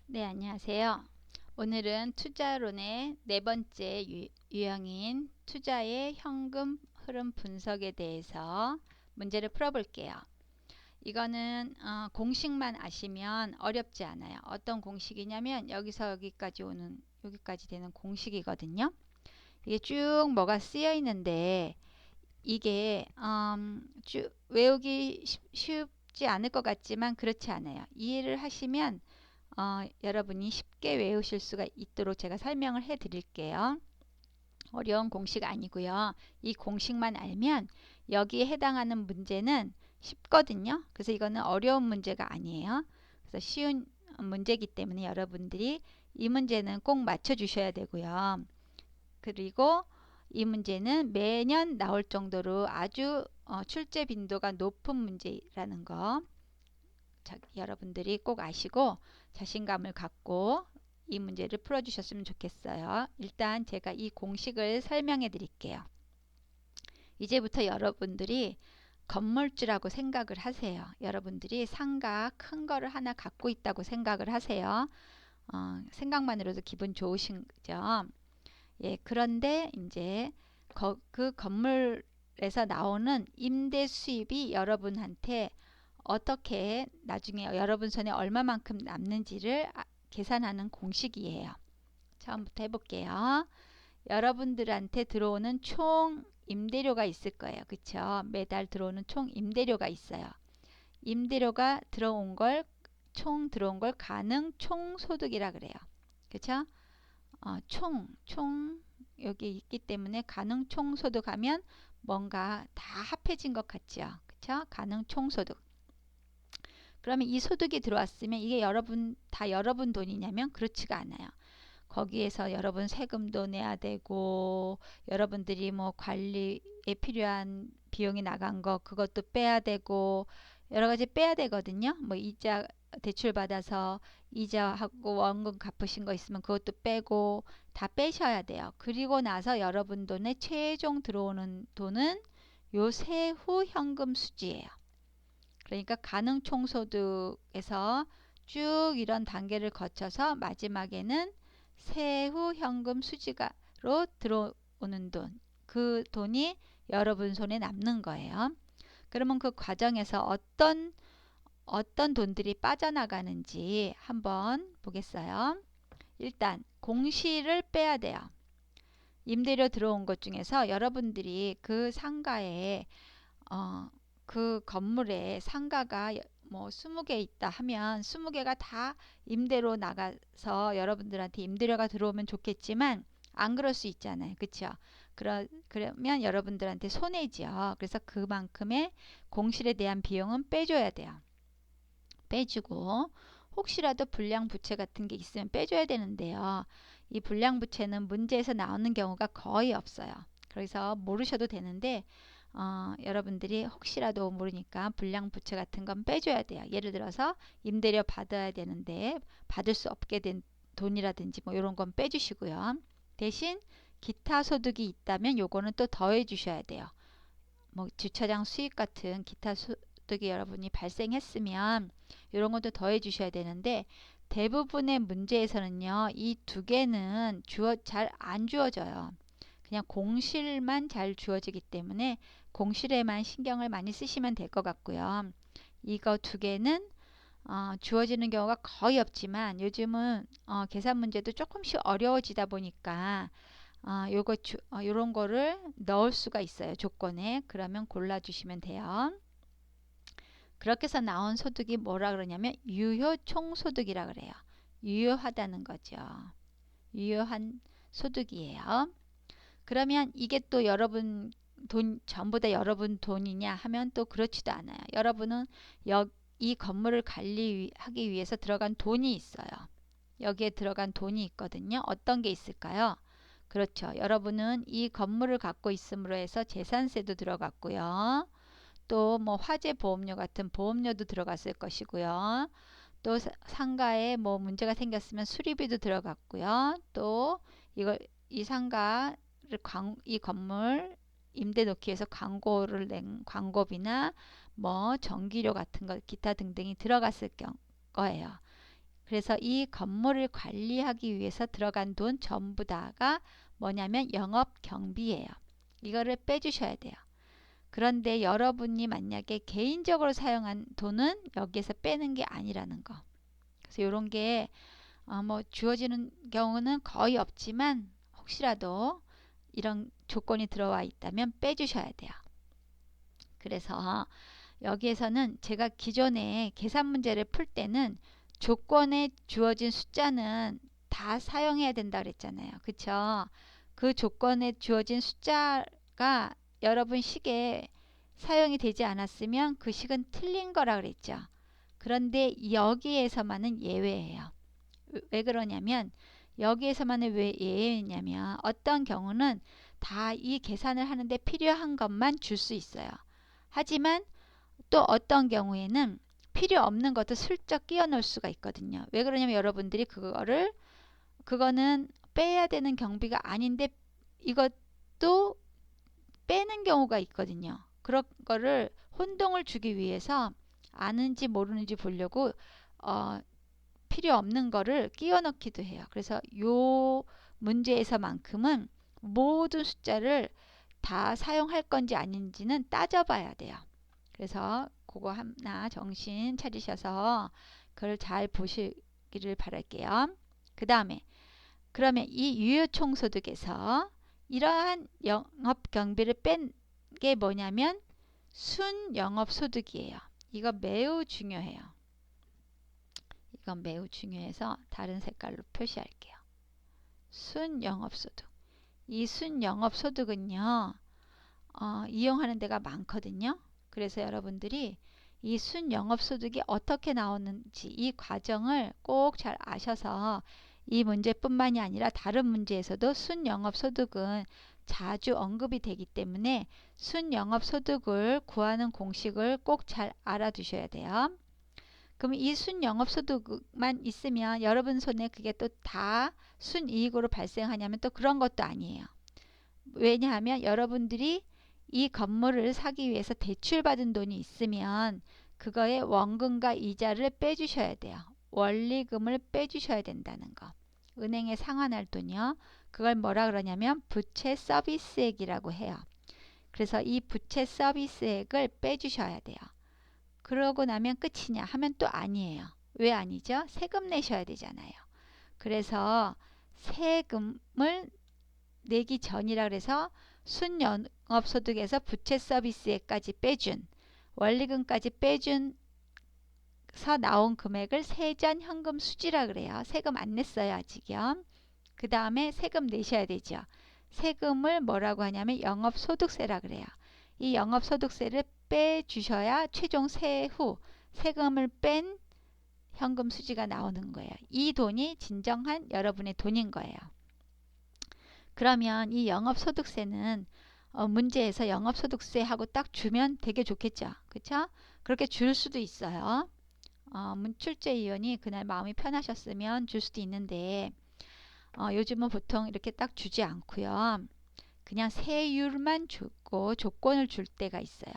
네, 안녕하세요. 오늘은 투자론의 네 번째 유형인 투자의 현금 흐름 분석에 대해서 문제를 풀어볼게요. 이거는 공식만 아시면 어렵지 않아요. 어떤 공식이냐면 여기서 여기까지 되는 공식이거든요. 이게 쭉 뭐가 쓰여 있는데 이게 쭉 외우기 쉽지 않을 것 같지만 그렇지 않아요. 이해를 하시면 여러분이 쉽게 외우실 수가 있도록 제가 설명을 해 드릴게요. 어려운 공식 아니고요. 이 공식만 알면 여기에 해당하는 문제는 쉽거든요. 그래서 이거는 어려운 문제가 아니에요. 그래서 쉬운 문제이기 때문에 여러분들이 이 문제는 꼭 맞춰 주셔야 되고요. 그리고 이 문제는 매년 나올 정도로 아주 출제 빈도가 높은 문제라는 거 여러분들이 꼭 아시고 자신감을 갖고 이 문제를 풀어주셨으면 좋겠어요. 일단 제가 이 공식을 설명해 드릴게요. 이제부터 여러분들이 건물주라고 생각을 하세요. 여러분들이 상가 큰 거를 하나 갖고 있다고 생각을 하세요. 생각만으로도 기분 좋으시죠? 예, 그런데 이제 그 건물에서 나오는 임대 수입이 여러분한테 어떻게 나중에 여러분 손에 얼마만큼 남는지를 계산하는 공식이에요. 처음부터 해볼게요. 여러분들한테 들어오는 총 임대료가 있을 거예요. 그쵸? 매달 들어오는 총 임대료가 있어요. 임대료가 총 들어온 걸 가능 총소득이라 그래요. 그쵸? 총 여기 있기 때문에 가능 총소득 하면 뭔가 다 합해진 것 같죠? 그쵸? 가능 총소득. 그러면 이 소득이 들어왔으면 이게 여러분 돈이냐면 그렇지가 않아요. 거기에서 여러분 세금도 내야 되고 여러분들이 뭐 관리에 필요한 비용이 나간 거 그것도 빼야 되고 여러 가지 빼야 되거든요. 뭐 이자 대출 받아서 이자하고 원금 갚으신 거 있으면 그것도 빼고 다 빼셔야 돼요. 그리고 나서 여러분 돈에 최종 들어오는 돈은 요 세후 현금 수지예요. 그러니까 가능 총소득에서 쭉 이런 단계를 거쳐서 마지막에는 세후 현금 수지가로 들어오는 돈, 그 돈이 여러분 손에 남는 거예요. 그러면 그 과정에서 어떤 돈들이 빠져나가는지 한번 보겠어요. 일단 공시를 빼야 돼요. 임대료 들어온 것 중에서 여러분들이 그 상가에 그 건물에 상가가 뭐 20개 있다 하면 20개가 다 임대로 나가서 여러분들한테 임대료가 들어오면 좋겠지만 안 그럴 수 있잖아요. 그렇죠? 그러면 여러분들한테 손해지요. 그래서 그만큼의 공실에 대한 비용은 빼줘야 돼요. 빼주고 혹시라도 불량부채 같은 게 있으면 빼줘야 되는데요. 이 불량부채는 문제에서 나오는 경우가 거의 없어요. 그래서 모르셔도 되는데 여러분들이 혹시라도 모르니까 불량부채 같은 건 빼줘야 돼요. 예를 들어서 임대료 받아야 되는데 받을 수 없게 된 돈이라든지 뭐 이런 건 빼주시고요. 대신 기타 소득이 있다면 요거는 또 더해 주셔야 돼요. 뭐 주차장 수익 같은 기타 소득이 여러분이 발생했으면 이런 것도 더해 주셔야 되는데 대부분의 문제에서는요. 이 두 개는 잘 안 주어져요. 그냥 공실만 잘 주어지기 때문에 공실에만 신경을 많이 쓰시면 될 것 같고요. 이거 두 개는 주어지는 경우가 거의 없지만 요즘은 계산 문제도 조금씩 어려워지다 보니까 요런 거를 넣을 수가 있어요. 조건에. 그러면 골라주시면 돼요. 그렇게 해서 나온 소득이 뭐라 그러냐면 유효 총소득이라 그래요. 유효하다는 거죠. 유효한 소득이에요. 그러면 이게 또 여러분 전부 다 여러분 돈이냐 하면 또 그렇지도 않아요. 여러분은 이 건물을 관리하기 위해서 들어간 돈이 있어요. 여기에 들어간 돈이 있거든요. 어떤 게 있을까요? 그렇죠. 여러분은 이 건물을 갖고 있음으로 해서 재산세도 들어갔고요. 또 뭐 화재 보험료 같은 보험료도 들어갔을 것이고요. 또 상가에 뭐 문제가 생겼으면 수리비도 들어갔고요. 또 이 상가를 이 건물 임대 놓기 위해서 광고를 낸 광고비나 뭐 전기료 같은 것 기타 등등이 들어갔을 거예요. 그래서 이 건물을 관리하기 위해서 들어간 돈 전부 다가 뭐냐면 영업 경비예요. 이거를 빼주셔야 돼요. 그런데 여러분이 만약에 개인적으로 사용한 돈은 여기에서 빼는 게 아니라는 거. 그래서 이런 게 뭐 주어지는 경우는 거의 없지만 혹시라도 이런 조건이 들어와 있다면 빼주셔야 돼요. 그래서 여기에서는 제가 기존에 계산 문제를 풀 때는 조건에 주어진 숫자는 다 사용해야 된다 그랬잖아요. 그쵸? 그 조건에 주어진 숫자가 여러분 식에 사용이 되지 않았으면 그 식은 틀린 거라 그랬죠. 그런데 여기에서만은 예외예요. 왜 그러냐면 여기에서만은 왜 예외냐면 어떤 경우는 다 이 계산을 하는데 필요한 것만 줄 수 있어요. 하지만 또 어떤 경우에는 필요 없는 것도 슬쩍 끼워 넣을 수가 있거든요. 왜 그러냐면 여러분들이 그거는 빼야 되는 경비가 아닌데 이것도 빼는 경우가 있거든요. 그런 거를 혼동을 주기 위해서 아는지 모르는지 보려고 필요 없는 거를 끼워 넣기도 해요. 그래서 요 문제에서만큼은 모든 숫자를 다 사용할 건지 아닌지는 따져봐야 돼요. 그래서 그거 하나 정신 차리셔서 그걸 잘 보시기를 바랄게요. 그 다음에 그러면 이 유효총소득에서 이러한 영업 경비를 뺀 게 뭐냐면 순영업소득이에요. 이거 매우 중요해요. 이건 매우 중요해서 다른 색깔로 표시할게요. 순영업소득. 이 순영업소득은요. 이용하는 데가 많거든요. 그래서 여러분들이 이 순영업소득이 어떻게 나오는지 이 과정을 꼭 잘 아셔서 이 문제뿐만이 아니라 다른 문제에서도 순영업소득은 자주 언급이 되기 때문에 순영업소득을 구하는 공식을 꼭 잘 알아두셔야 돼요. 그럼 이 순영업소득만 있으면 여러분 손에 그게 또 다 순이익으로 발생하냐면 또 그런 것도 아니에요. 왜냐하면 여러분들이 이 건물을 사기 위해서 대출받은 돈이 있으면 그거의 원금과 이자를 빼주셔야 돼요. 원리금을 빼주셔야 된다는 거. 은행에 상환할 돈이요. 그걸 뭐라 그러냐면 부채 서비스액이라고 해요. 그래서 이 부채 서비스액을 빼주셔야 돼요. 그러고 나면 끝이냐 하면 또 아니에요. 왜 아니죠? 세금 내셔야 되잖아요. 그래서 세금을 내기 전이라 그래서 순영업소득에서 부채 서비스에까지 빼준 원리금까지 빼준서 나온 금액을 세전 현금 수지라 그래요. 세금 안 냈어요 아직요. 그 다음에 세금 내셔야 되죠. 세금을 뭐라고 하냐면 영업소득세라 그래요. 이 영업소득세를 빼주셔야 최종 세후 세금을 뺀 현금 수지가 나오는 거예요. 이 돈이 진정한 여러분의 돈인 거예요. 그러면 이 영업소득세는 문제에서 영업소득세하고 딱 주면 되게 좋겠죠. 그렇죠? 그렇게 줄 수도 있어요. 문출제위원이 그날 마음이 편하셨으면 줄 수도 있는데 요즘은 보통 이렇게 딱 주지 않고요. 그냥 세율만 주고 조건을 줄 때가 있어요.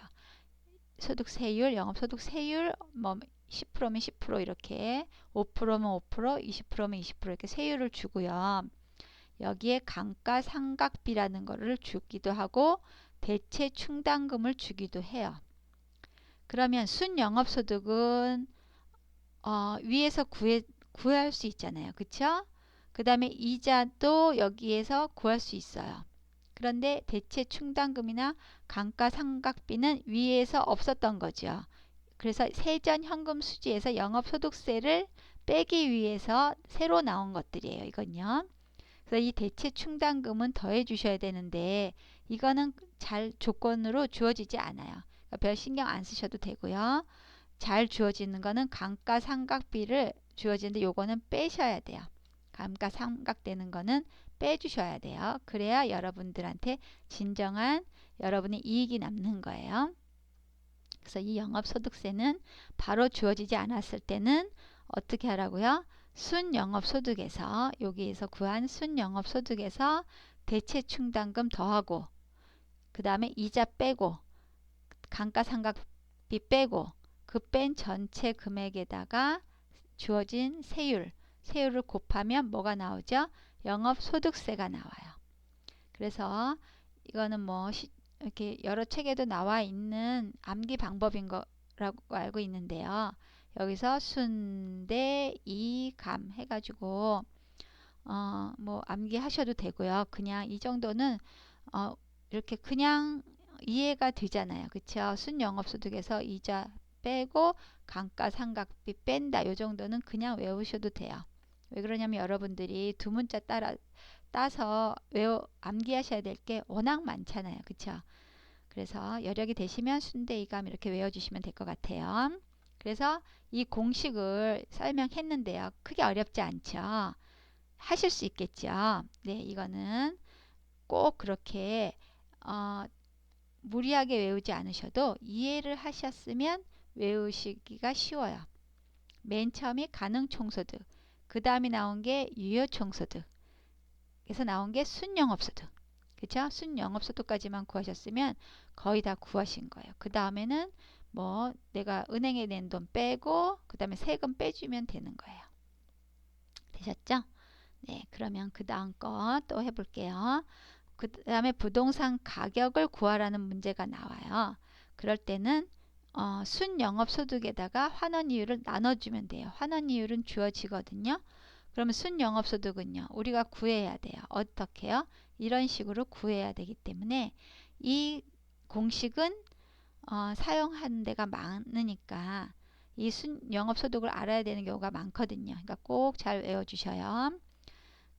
소득세율, 영업소득세율 뭐 10%면 10% 이렇게 5%면 5%, 20%면 20% 이렇게 세율을 주고요. 여기에 감가상각비라는 거를 주기도 하고 대체 충당금을 주기도 해요. 그러면 순영업소득은 위에서 구할 수 있잖아요. 그쵸? 그 다음에 이자도 여기에서 구할 수 있어요. 그런데 대체 충당금이나 감가상각비는 위에서 없었던 거죠. 그래서 세전 현금 수지에서 영업소득세를 빼기 위해서 새로 나온 것들이에요. 이건요. 그래서 이 대체 충당금은 더해 주셔야 되는데 이거는 잘 조건으로 주어지지 않아요. 그러니까 별 신경 안 쓰셔도 되고요. 잘 주어지는 거는 감가상각비를 주어지는데 요거는 빼셔야 돼요. 감가상각되는 거는 빼주셔야 돼요. 그래야 여러분들한테 진정한 여러분의 이익이 남는 거예요. 그래서 이 영업소득세는 바로 주어지지 않았을 때는 어떻게 하라고요? 순영업소득에서 여기에서 구한 순영업소득에서 대체충당금 더하고 그 다음에 이자 빼고 감가상각비 빼고 그 뺀 전체 금액에다가 주어진 세율을 곱하면 뭐가 나오죠? 영업소득세가 나와요. 그래서 이거는 뭐 이렇게 여러 책에도 나와 있는 암기 방법인 거라고 알고 있는데요. 여기서 순대, 이, 감 해가지고 뭐 암기하셔도 되고요. 그냥 이 정도는 이렇게 그냥 이해가 되잖아요. 그쵸? 순영업소득에서 이자 빼고 감가상각비 뺀다. 요 정도는 그냥 외우셔도 돼요. 왜 그러냐면 여러분들이 두 문자 따서 암기하셔야 될 게 워낙 많잖아요. 그쵸? 그래서 여력이 되시면 순대이감 이렇게 외워주시면 될 것 같아요. 그래서 이 공식을 설명했는데요. 크게 어렵지 않죠? 하실 수 있겠죠? 네, 이거는 꼭 그렇게 무리하게 외우지 않으셔도 이해를 하셨으면 외우시기가 쉬워요. 맨 처음이 가능총소득, 그 다음에 나온 게 유효총소득, 그래서 나온 게 순영업소득. 그쵸? 순영업소득까지만 구하셨으면 거의 다 구하신 거예요. 그 다음에는 뭐 내가 은행에 낸 돈 빼고 그 다음에 세금 빼주면 되는 거예요. 되셨죠? 네, 그러면 그 다음 거 또 해볼게요. 그 다음에 부동산 가격을 구하라는 문제가 나와요. 그럴 때는 순영업소득에다가 환원이율을 나눠주면 돼요. 환원이율은 주어지거든요. 그러면 순영업소득은요, 우리가 구해야 돼요. 어떻게요? 이런 식으로 구해야 되기 때문에 이 공식은 사용하는 데가 많으니까 이 순영업소득을 알아야 되는 경우가 많거든요. 그러니까 꼭 잘 외워주셔요.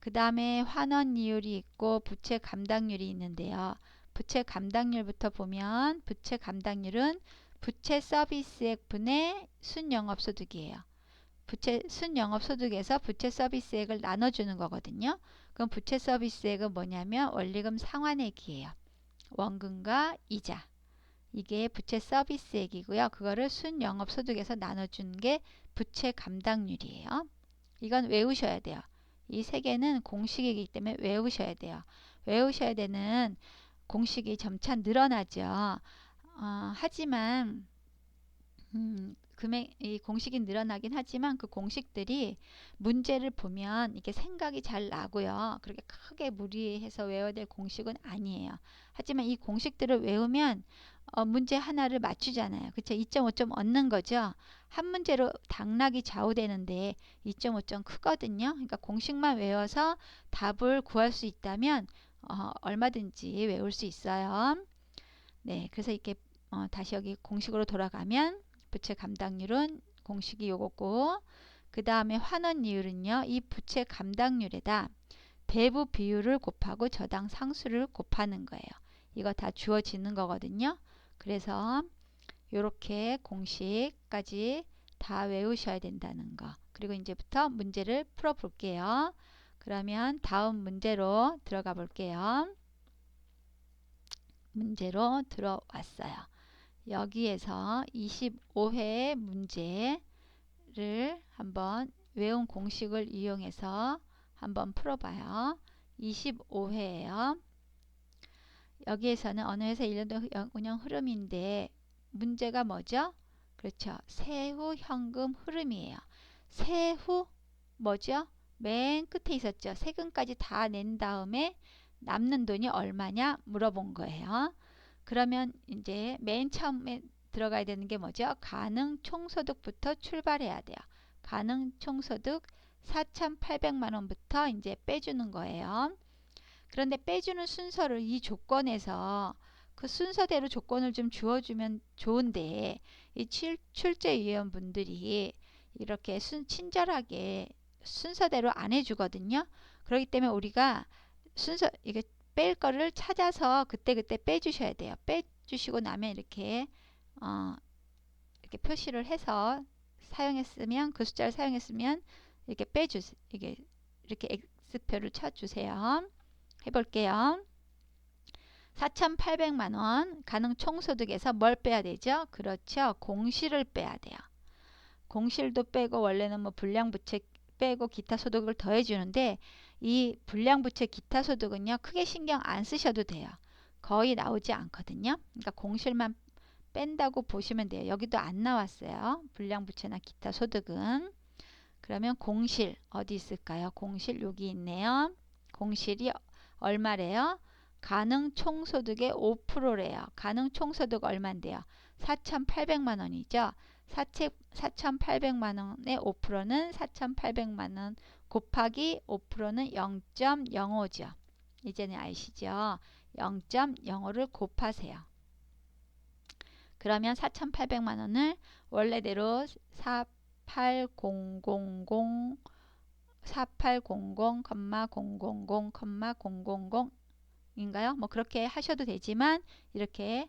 그 다음에 환원이율이 있고 부채 감당률이 있는데요. 부채 감당률부터 보면 부채 감당률은 부채 서비스액 분의 순영업소득이에요. 순영업소득에서 부채 서비스액을 나눠주는 거거든요. 그럼 부채 서비스액은 뭐냐면 원리금 상환액이에요. 원금과 이자. 이게 부채 서비스액이고요. 그거를 순영업소득에서 나눠주는 게 부채 감당률이에요. 이건 외우셔야 돼요. 이 세 개는 공식이기 때문에 외우셔야 돼요. 외우셔야 되는 공식이 점차 늘어나죠. 하지만 이 공식이 늘어나긴 하지만 그 공식들이 문제를 보면 이게 생각이 잘 나고요. 그렇게 크게 무리해서 외워야 될 공식은 아니에요. 하지만 이 공식들을 외우면 문제 하나를 맞추잖아요. 그쵸? 2.5점 얻는 거죠. 한 문제로 당락이 좌우되는데 2.5점 크거든요. 그러니까 공식만 외워서 답을 구할 수 있다면 얼마든지 외울 수 있어요. 네, 그래서 이렇게 다시 여기 공식으로 돌아가면 부채 감당률은 공식이 요거고, 그 다음에 환원이율은요, 이 부채 감당률에다 배부 비율을 곱하고 저당 상수를 곱하는 거예요. 이거 다 주어지는 거거든요. 그래서 이렇게 공식까지 다 외우셔야 된다는 거. 그리고 이제부터 문제를 풀어 볼게요. 그러면 다음 문제로 들어가 볼게요. 문제로 들어왔어요. 여기에서 25회 문제를 한번 외운 공식을 이용해서 한번 풀어봐요. 25회예요. 여기에서는 어느 회사 1년도 운영 흐름인데 문제가 뭐죠? 그렇죠. 세후 현금 흐름이에요. 세후 뭐죠? 맨 끝에 있었죠. 세금까지 다 낸 다음에 남는 돈이 얼마냐 물어본 거예요. 그러면 이제 맨 처음에 들어가야 되는 게 뭐죠? 가능 총소득부터 출발해야 돼요. 가능 총소득 4,800만 원부터 이제 빼주는 거예요. 그런데 빼주는 순서를 이 조건에서 그 순서대로 조건을 좀 주어주면 좋은데 이 출제위원분들이 이렇게 친절하게 순서대로 안 해주거든요. 그렇기 때문에 우리가 이게 뺄 거를 찾아서 그때그때 빼주셔야 돼요. 빼주시고 나면 이렇게 이렇게 표시를 해서 사용했으면 그 숫자를 사용했으면 이렇게 이렇게 X표를 쳐주세요. 해볼게요. 4,800만 원 가능 총소득에서 뭘 빼야 되죠? 그렇죠. 공실을 빼야 돼요. 공실도 빼고 원래는 뭐 불량부채 빼고 기타 소득을 더해 주는데 이 불량부채 기타 소득은요 크게 신경 안 쓰셔도 돼요. 거의 나오지 않거든요. 그러니까 공실만 뺀다고 보시면 돼요. 여기도 안 나왔어요. 불량부채나 기타 소득은. 그러면 공실 어디 있을까요? 공실 여기 있네요. 공실이 얼마래요? 가능 총소득의 5%래요. 가능 총소득 얼마인데요? 4,800만 원이죠. 4,800만 원의 5%는 4,800만 원 곱하기 5%는 0.05죠. 이제는 아시죠? 0.05를 곱하세요. 그러면 4,800만 원을 원래대로 48000, 4800,000,000인가요? 뭐 그렇게 하셔도 되지만 이렇게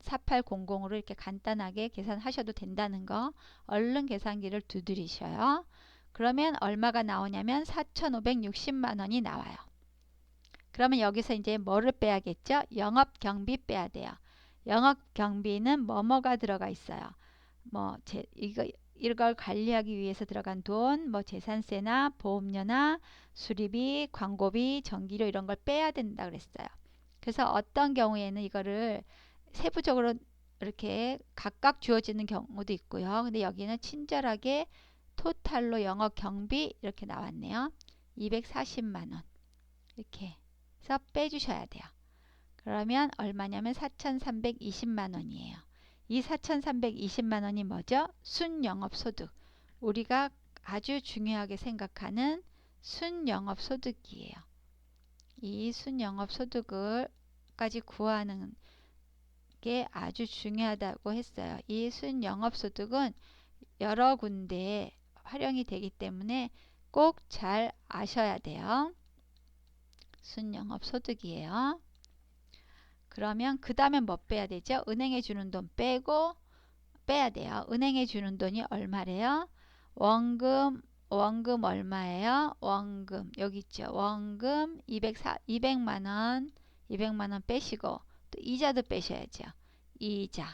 4800으로 이렇게 간단하게 계산하셔도 된다는 거 얼른 계산기를 두드리셔요. 그러면 얼마가 나오냐면 4,560만 원이 나와요. 그러면 여기서 이제 뭐를 빼야겠죠? 영업 경비 빼야 돼요. 영업 경비는 뭐뭐가 들어가 있어요. 뭐 이걸 관리하기 위해서 들어간 돈, 뭐 재산세나 보험료나 수리비, 광고비, 전기료 이런 걸 빼야 된다 그랬어요. 그래서 어떤 경우에는 이거를 세부적으로 이렇게 각각 주어지는 경우도 있고요. 근데 여기는 친절하게 토탈로 영업 경비 이렇게 나왔네요. 240만 원 이렇게 해서 빼주셔야 돼요. 그러면 얼마냐면 4,320만 원이에요. 이 4,320만 원이 뭐죠? 순영업소득. 우리가 아주 중요하게 생각하는 순영업소득이에요. 이 순영업소득을까지 구하는 게 아주 중요하다고 했어요. 이 순영업소득은 여러 군데에 활용이 되기 때문에 꼭 잘 아셔야 돼요. 순영업소득이에요. 그러면 그 다음에 뭐 빼야 되죠? 은행에 주는 돈 빼고 빼야 돼요. 은행에 주는 돈이 얼마래요? 원금 얼마예요? 원금 여기 있죠. 원금 200만 원 빼시고 또 이자도 빼셔야죠. 이자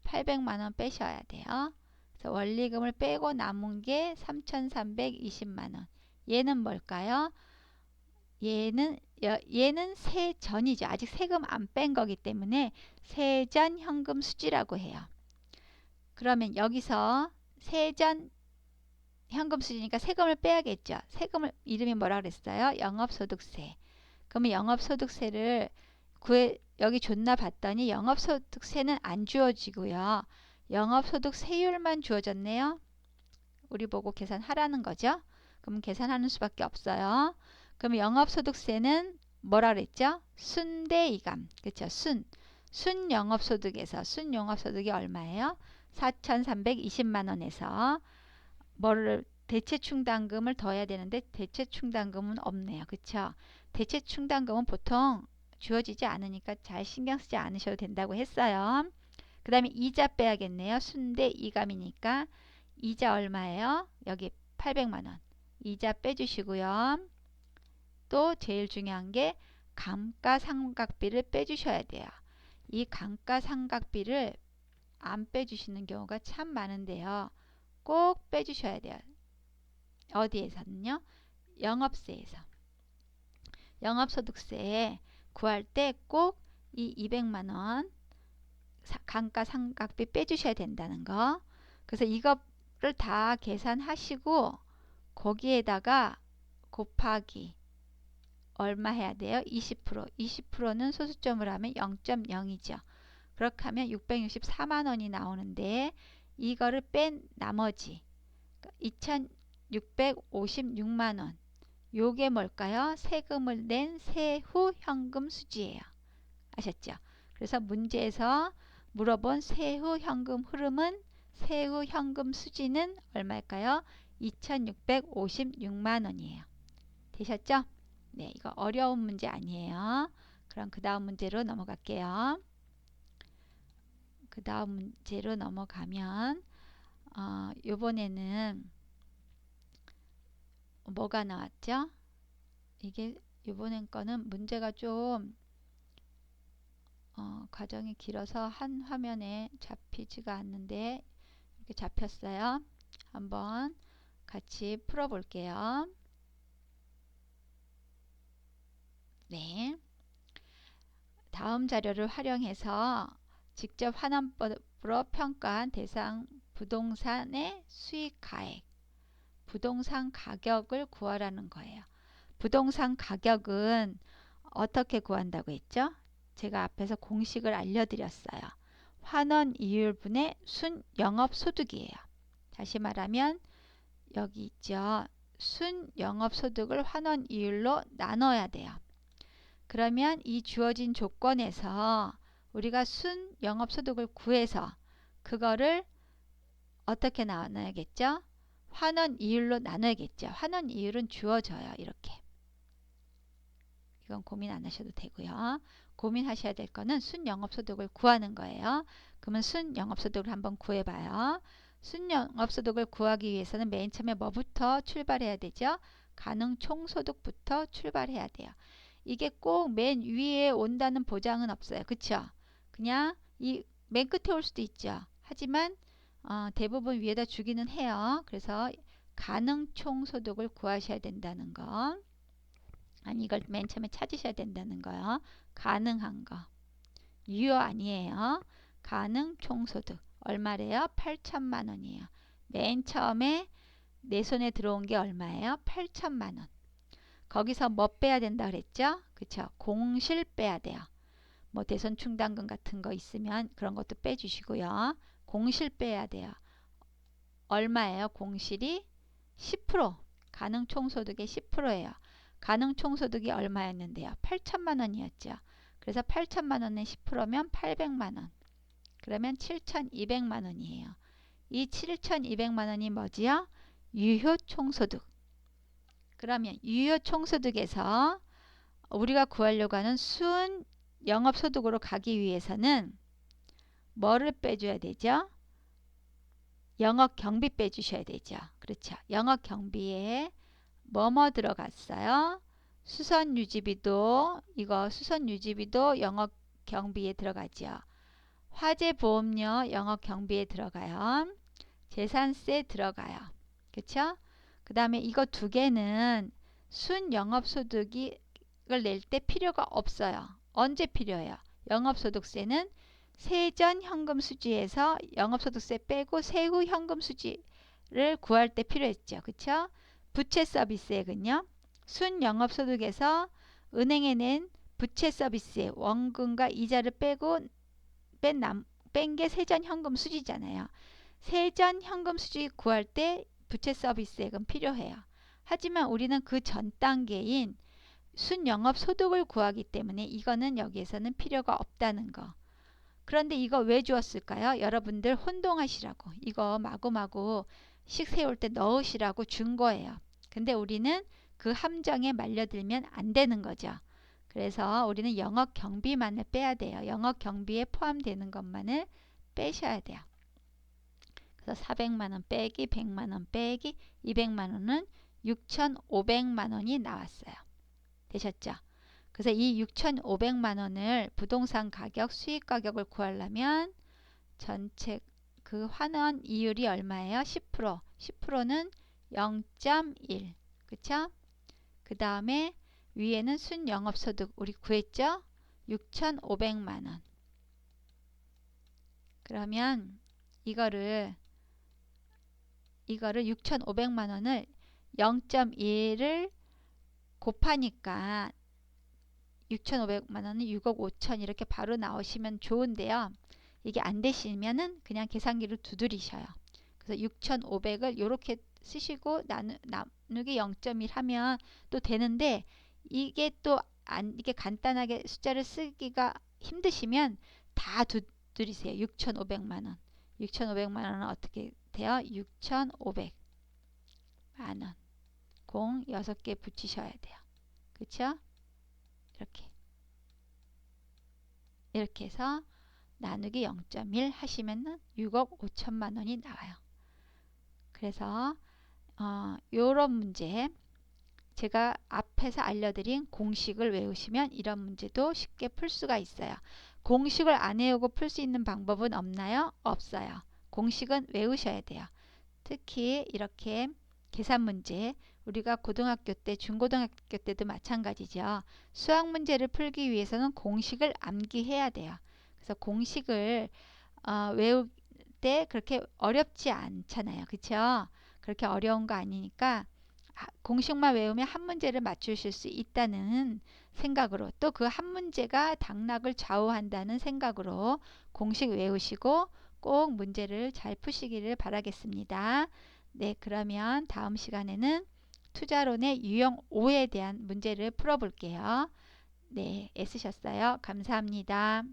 800만 원 빼셔야 돼요. 그래서 원리금을 빼고 남은 게 3,320만 원. 얘는 뭘까요? 얘는 세전이죠. 아직 세금 안 뺀 거기 때문에 세전 현금 수지라고 해요. 그러면 여기서 세전 현금 수지니까 세금을 빼야겠죠. 세금을 이름이 뭐라 그랬어요? 영업소득세. 그러면 영업소득세를 여기 줬나 봤더니 영업소득세는 안 주어지고요. 영업소득세율만 주어졌네요. 우리 보고 계산하라는 거죠. 그럼 계산하는 수밖에 없어요. 그럼 영업소득세는 뭐라 그랬죠? 순대이감. 그렇죠? 순영업소득에서 순영업소득이 얼마예요? 4,320만 원에서 뭐를 대체충당금을 더해야 되는데 대체충당금은 없네요. 그렇죠? 대체충당금은 보통 주어지지 않으니까 잘 신경 쓰지 않으셔도 된다고 했어요. 그 다음에 이자 빼야겠네요. 순대이감이니까 이자 얼마예요? 여기 800만 원. 이자 빼주시고요. 또 제일 중요한 게 감가상각비를 빼주셔야 돼요. 이 감가상각비를 안 빼주시는 경우가 참 많은데요. 꼭 빼주셔야 돼요. 어디에서는요? 영업세에서. 영업소득세 구할 때 꼭 이 200만 원 감가상각비 빼주셔야 된다는 거. 그래서 이거를 다 계산하시고 거기에다가 곱하기 얼마 해야 돼요? 20%. 20%는 소수점을 하면 0.0이죠. 그렇게 하면 664만 원이 나오는데 이거를 뺀 나머지 2,656만 원. 요게 뭘까요? 세금을 낸 세후 현금 수지예요. 아셨죠? 그래서 문제에서 물어본 세후 현금 흐름은 세후 현금 수지는 얼마일까요? 2,656만 원이에요. 되셨죠? 네, 이거 어려운 문제 아니에요. 그럼 그 다음 문제로 넘어갈게요. 그 다음 문제로 넘어가면 요번에는 뭐가 나왔죠? 이게 요번엔 거는 문제가 좀 과정이 길어서 한 화면에 잡히지가 않는데 이렇게 잡혔어요. 한번 같이 풀어 볼게요. 네. 다음 자료를 활용해서 직접 환원법으로 평가한 대상 부동산의 수익가액, 부동산 가격을 구하라는 거예요. 부동산 가격은 어떻게 구한다고 했죠? 제가 앞에서 공식을 알려드렸어요. 환원이율분의 순영업소득이에요. 다시 말하면 여기 있죠. 순영업소득을 환원이율로 나눠야 돼요. 그러면 이 주어진 조건에서 우리가 순영업소득을 구해서 그거를 어떻게 나눠야겠죠? 환원이율로 나눠야겠죠. 환원이율은 주어져요. 이렇게. 이건 고민 안 하셔도 되고요. 고민하셔야 될 거는 순영업소득을 구하는 거예요. 그러면 순영업소득을 한번 구해봐요. 순영업소득을 구하기 위해서는 맨 처음에 뭐부터 출발해야 되죠? 가능총소득부터 출발해야 돼요. 이게 꼭 맨 위에 온다는 보장은 없어요. 그쵸? 그냥 이 맨 끝에 올 수도 있죠. 하지만 대부분 위에다 주기는 해요. 그래서 가능총소득을 구하셔야 된다는 거. 아니 이걸 맨 처음에 찾으셔야 된다는 거요. 가능한 거. 유효 아니에요. 가능총소득. 얼마래요? 8천만 원이에요. 맨 처음에 내 손에 들어온 게 얼마예요? 8천만 원. 거기서 뭐 빼야 된다 그랬죠? 그쵸? 공실 빼야 돼요. 뭐 대손 충당금 같은 거 있으면 그런 것도 빼주시고요. 공실 빼야 돼요. 얼마예요? 공실이 10%. 가능총소득의 10%예요. 가능총소득이 얼마였는데요? 8천만 원이었죠. 그래서 8천만 원의 10%면 800만 원. 그러면 7,200만 원이에요. 이 7,200만 원이 뭐지요? 유효총소득. 그러면 유효총소득에서 우리가 구하려고 하는 순 영업소득으로 가기 위해서는 뭐를 빼줘야 되죠? 영업경비 빼주셔야 되죠. 그렇죠. 영업경비에 뭐뭐 들어갔어요? 수선유지비도, 이거 수선유지비도 영업경비에 들어가죠. 화재보험료 영업경비에 들어가요. 재산세 들어가요. 그쵸? 그 다음에 이거 두 개는 순영업소득을 낼 때 필요가 없어요. 언제 필요해요? 영업소득세는 세전 현금수지에서 영업소득세 빼고 세후 현금수지를 구할 때 필요했죠. 그쵸? 부채서비스액은요. 순영업소득에서 은행에 낸 부채서비스액 원금과 이자를 빼고 뺀 게 세전현금수지잖아요. 세전현금수지 구할 때 부채서비스액은 필요해요. 하지만 우리는 그 전 단계인 순영업소득을 구하기 때문에 이거는 여기에서는 필요가 없다는 거. 그런데 이거 왜 주었을까요? 여러분들 혼동하시라고. 이거 마구마구 식 세울 때 넣으시라고 준 거예요. 근데 우리는 그 함정에 말려들면 안 되는 거죠. 그래서 우리는 영업경비만을 빼야 돼요. 영업경비에 포함되는 것만을 빼셔야 돼요. 그래서 400만원 빼기 100만원 빼기 200만원은 6,500만원이 나왔어요. 되셨죠? 그래서 이 6,500만원을 부동산 가격, 수익 가격을 구하려면 전체 그 환원 이율이 얼마예요? 10%. 10%는 0.1. 그쵸? 그 다음에 위에는 순영업소득 우리 구했죠? 6,500만원. 그러면 이거를 6,500만원을 0.1을 곱하니까 6,500만원은 6억 5천 이렇게 바로 나오시면 좋은데요. 이게 안 되시면은 그냥 계산기를 두드리셔요. 그래서 6,500을 이렇게 쓰시고 나누기 0.1 하면 또 되는데 이게 또 이게 간단하게 숫자를 쓰기가 힘드시면 다 두드리세요. 6,500만원. 6,500만원은 어떻게 돼요? 6,500만원. 공 6개 붙이셔야 돼요. 그쵸? 이렇게 해서 나누기 0.1 하시면은 6억 5천만 원이 나와요. 그래서 요런 문제 제가 앞에서 알려드린 공식을 외우시면 이런 문제도 쉽게 풀 수가 있어요. 공식을 안 외우고 풀 수 있는 방법은 없나요? 없어요. 공식은 외우셔야 돼요. 특히 이렇게 계산 문제 우리가 고등학교 때 중고등학교 때도 마찬가지죠. 수학 문제를 풀기 위해서는 공식을 암기해야 돼요. 그래서 공식을 외울 때 그렇게 어렵지 않잖아요. 그쵸? 그렇게 어려운 거 아니니까 공식만 외우면 한 문제를 맞추실 수 있다는 생각으로, 또 그 한 문제가 당락을 좌우한다는 생각으로 공식 외우시고 꼭 문제를 잘 푸시기를 바라겠습니다. 네, 그러면 다음 시간에는 투자론의 유형 5에 대한 문제를 풀어볼게요. 네, 애쓰셨어요. 감사합니다.